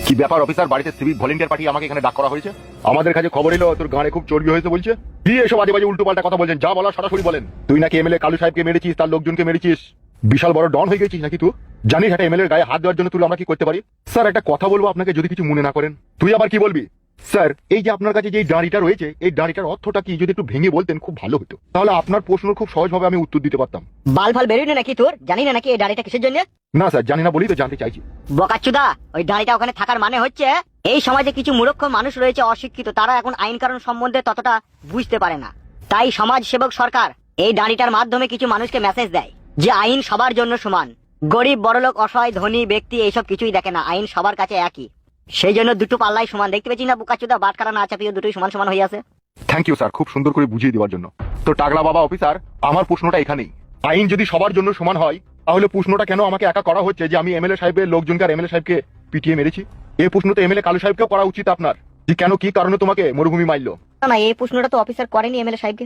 কি ব্যাপার অফিসার, বাড়িতে সিভিক ভলেন্টিয়ার পাঠিয়ে আমাকে এখানে ডাক করা হয়েছে? আমাদের কাছে খবর এলো তোর গানে খুব চর্বি হয়েছে বলছে। কি এসব আজে বাজে উল্টো পাল্টা কথা বলছেন? যা বলার সরাসরি বলেন। তুই নাকি এমএলএ কালু সাহেবকে মেরেছিস, তার লোকজনকে মেরেছিস, বিশাল বড় ডন হয়ে গেছিস নাকি তুই? জানিস একটা এমএলএর গায়ে হাত দেওয়ার জন্য তুই আমরা কি করতে পারি? স্যার একটা কথা বলবো আপনাকে, যদি কিছু মনে না করেন। তুই আবার কি বলবি? স্যার এই যে আপনার কাছে যে দাঁড়িটা রয়েছে, এই দাঁড়িটার অর্থটা কি যদি একটু ভেঙে বলতেন খুব ভালো হতো, তাহলে আপনার প্রশ্ন খুব সহজভাবে আমি উত্তর দিতে পারতাম। বাল ফাল বেরোয় না নাকি তোর? জানি না নাকি এই দাড়িটা কিসের জন্য? না স্যার, জানি না বলেই তো জানতে চাইছি। বকাচ্চুদা, ওই দাড়িটা ওখানে থাকার মানে হচ্ছে এই সমাজে কিছু মূর্খ মানুষ রয়েছে অশিক্ষিত, তারা এখন আইন কানুন সম্বন্ধে ততটা বুঝতে পারে না। তাই সমাজ সেবক সরকার এই দাড়িটার মাধ্যমে কিছু মানুষকে মেসেজ দেয় যে আইন সবার জন্য সমান। গরিব বড়লোক অসহায় ধনী ব্যক্তি এইসব কিছুই দেখে না, আইন সবার কাছে একই। সেই জন্য দুটো পাল্লাই সমান। দেখতে পেয়েছি না বোকাচ্চুদা, বাটখারা না চাপিয়ে দুটোই সমান সমান হয়ে আছে। থ্যাংক ইউ স্যার, খুব সুন্দর করে বুঝিয়ে দেওয়ার জন্য। তো টাগলা বাবা অফিসার, আমার প্রশ্নটা এখানেই। আইন যদি সবার জন্য সমান হয়, তাহলে প্রশ্নটা কেন আমাকে একা করা হচ্ছে যে আমি এমএলএ সাহেবের লোকজনকে আর এমএলএ সাহেবকে পিটিয়ে মেরেছি? এই প্রশ্ন তো এমএলএ কালু সাহেবকেও করা উচিত আপনার, যে কেন কি কারণে তোমাকে মরুভূমি মারলো। না না, এই প্রশ্নটা তো অফিসার করেনি এমএলএ সাহেবকে।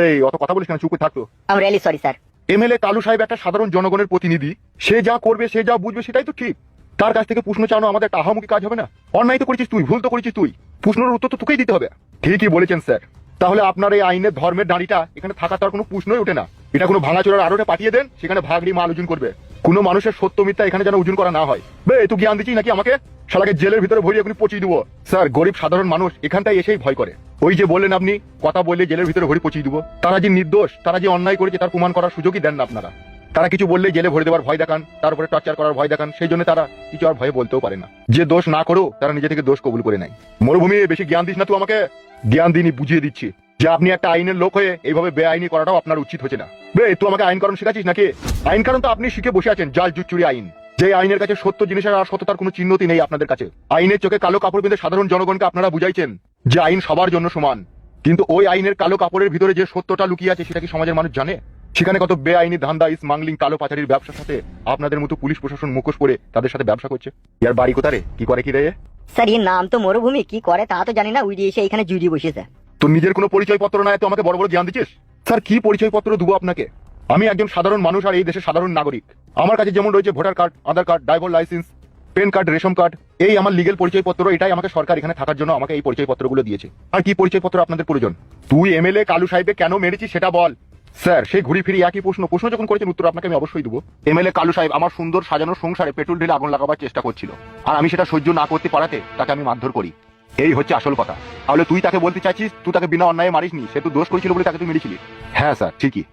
এই অত কথা বলিস কেন, চুপ করে থাকতো। I am really sorry sir. MLA Kalu সাহেব একটা সাধারণ জনগণের প্রতিনিধি, সে যা করবে সে যা বুঝবে সেটাই তো ঠিক। তার কাছ থেকে প্রশ্ন চানো আমাদের একটা আহামুখী কাজ হবে না? অন্যায় তো করেছিস তুই, ভুল তো করেছিস তুই, প্রশ্নের উত্তর তো তোকেই দিতে হবে। ঠিকই বলেছেন স্যার। তাহলে আপনার এই আইনের ধর্মের দাঁড়িটা এখানে থাকা তার কোনো প্রশ্নই ওঠে না। এটা কোনো ভাঙাচোরার আড়তে পাঠিয়ে দেন, সেখানে ভাগড়ি মাল ওজন করবে। কোনো মানুষের সত্য মিথ্যা এখানে যেন ওজন করা না হয়। বে তুই জ্ঞান দিচ্ছিস নাকি আমাকে? শালাকে জেলের ভিতরে ভরিয়ে এখন পচিয়ে দেবো। স্যার গরিব সাধারণ মানুষ এখানটায় এসেই ভয় করে। ওই যে বললেন আপনি, কথা বললে জেলের ভিতরে ভরি পচিয়ে দেবো। তারা যে নির্দোষ, তারা যে অন্যায় করেছে তার প্রমাণ করার সুযোগই দেন না আপনারা। তারা কিছু বললে জেলে ভরে দেওয়ার ভয় দেখান, তার উপরে টর্চার করার ভয় দেখান, সেই জন্য তারা কিছু আর ভয়ে বলতেও পারে না। যে দোষ না করেও তারা নিজে থেকে দোষ কবুল করে নেয়। মরুভূমি বেশি জ্ঞান দিস না তুই আমাকে। জ্ঞান দিনই বুঝিয়ে দিচ্ছি যে আপনি একটা আইনের লোক হয়ে এইভাবে বেআইনি করাটাও আপনার উচিত হচ্ছে না। বে তুই আমাকে আইন কারণ শেখাচ্ছিস নাকি? আইন কারণ তো আপনি শিখে বসে আছেন, জাল জুচুরি আইন। যে আইনের কাছে সত্য জিনিসের আর সত্যতার কোনো চিহ্নই নেই আপনাদের কাছে। আইনের চোখে কালো কাপড় বেঁধে সাধারণ জনগণকে আপনারা বুঝাইছেন যে আইন সবার জন্য সমান, কিন্তু ওই আইনের কালো কাপড়ের ভিতরে যে সত্যটা লুকিয়ে আছে সেটা কি সমাজের মানুষ জানে? সেখানে কত বেআইনি ধান্দা, স্মাগলিং, কালো পাচারির ব্যবসার সাথে আপনাদের মতো পুলিশ প্রশাসন মুখোশ পরে তাদের সাথে ব্যবসা করছে। ইয়ার বাড়ি কোথায় রে, কি করে কি রে? স্যার এর নাম তো মরুভূমি, কি করে তা তো জানি না, উই এসে এখানে জুড়ি বসেছে। তোর নিজের কোনো পরিচয় পত্র নাই, তো আমাকে বড় বড় জ্ঞান দিচ্ছিস? স্যার কি পরিচয় পত্র দেবো আপনাকে? আমি একজন সাধারণ মানুষ আর এই দেশের সাধারণ নাগরিক। আমার কাছে যেমন রয়েছে voter card, Aadhaar card, driver licence, PAN card, ration card, এই আমার লিগেল পরিচয় পত্র। এটাই আমাকে সরকার এখানে থাকার জন্য আমাকে এই পরিচয় পত্রগুলো দিয়েছে। আর কি পরিচয় পত্র আপনাদের প্রয়োজন? তুই এমএলএ কালু সাহেবকে কেন মেরেছিস সেটা বল। স্যার সেই ঘুরি ফিরি একই প্রশ্ন যখন করেছেন উত্তর আপনাকে আমি অবশ্যই দেবো। এমএলএ কালু সাহেব আমার সুন্দর সাজানো সংসারে পেট্রোল ঢেলে আগুন লাগাবার চেষ্টা করছিল, আর আমি সেটা সহ্য না করতে পারাতে তাকে আমি মারধর করি। এই হচ্ছে আসল কথা। তাহলে তুই তাকে বলতে চাইছিস তুই তাকে বিনা অন্যায় মারিসনি, সে তুই দোষ করেছিল বলে তাকে তুই মেরেছিলি? হ্যাঁ স্যার ঠিকই।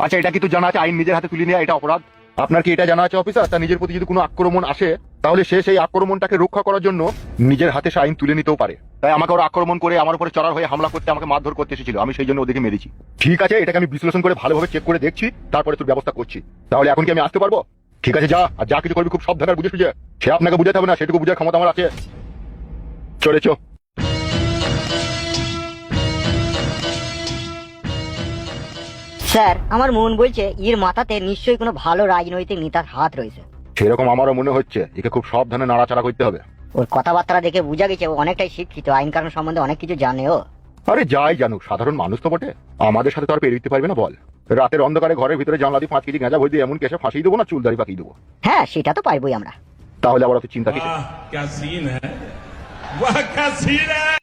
আচ্ছা এটা কি তো জানা আছে আইন নিজের হাতে তুলে নেওয়া এটা অপরাধ? আপনার কি এটা জানা আছে অফিসার, তার নিজের প্রতি যদি কোনো আক্রমণ আসে তাহলে সে সেই আক্রমণটাকে রক্ষা করার জন্য নিজের হাতে সে আইন তুলে নিতেও পারে? তাই আমাকে ওরা আক্রমণ করে আমার উপরে চড়ার হয়ে হামলা করতে, আমাকে মারধর করতে এসেছিল, আমি সেই জন্য ওদেরকে মেরেছি। ঠিক আছে, এটাকে আমি বিশ্লেষণ করে ভালোভাবে চেক করে দেখছি, তারপরে তোর ব্যবস্থা করছি। তাহলে এখন কি আমি আসতে পারবো? ঠিক আছে যা, আর যা কিছু করবি খুব সাবধানে বুঝে সুঝে। সে আপনাকে বুঝাতে হবে না, সেটুকু বুঝার ক্ষমতা আমার আছে। চলেছ। স্যার আমার মন বলছে এর মাথাতে নিশ্চয়ই কোনো ভালো রাজনৈতিক নেতার হাত রয়েছে। সেরকম আমারও মনে হচ্ছে, একে খুব সাবধানে নাড়াচাড়া করতে হবে। ওর কথাবার্তা দেখে বোঝা গেছে ও অনেকটাই শিক্ষিত, আইন কানুন সম্বন্ধে অনেক কিছু জানে ও। আরে যাই জানুক, সাধারণ মানুষ তো বটে, আমাদের সাথে তো আর পেরে দিতে পারবে না বল। রাতের অন্ধকারে ঘরের ভিতরে জানলা দিয়ে 5 কেজি গাঁজা ভরে দিয়ে এমন কেসে ফাঁসিয়ে দেবো না চুল দাড়ি পাকিয়ে দেবো। হ্যাঁ সেটা তো পারবোই আমরা। তাহলে আবার অত চিন্তা কিসের? क्या सीन है, वाह क्या सीन है।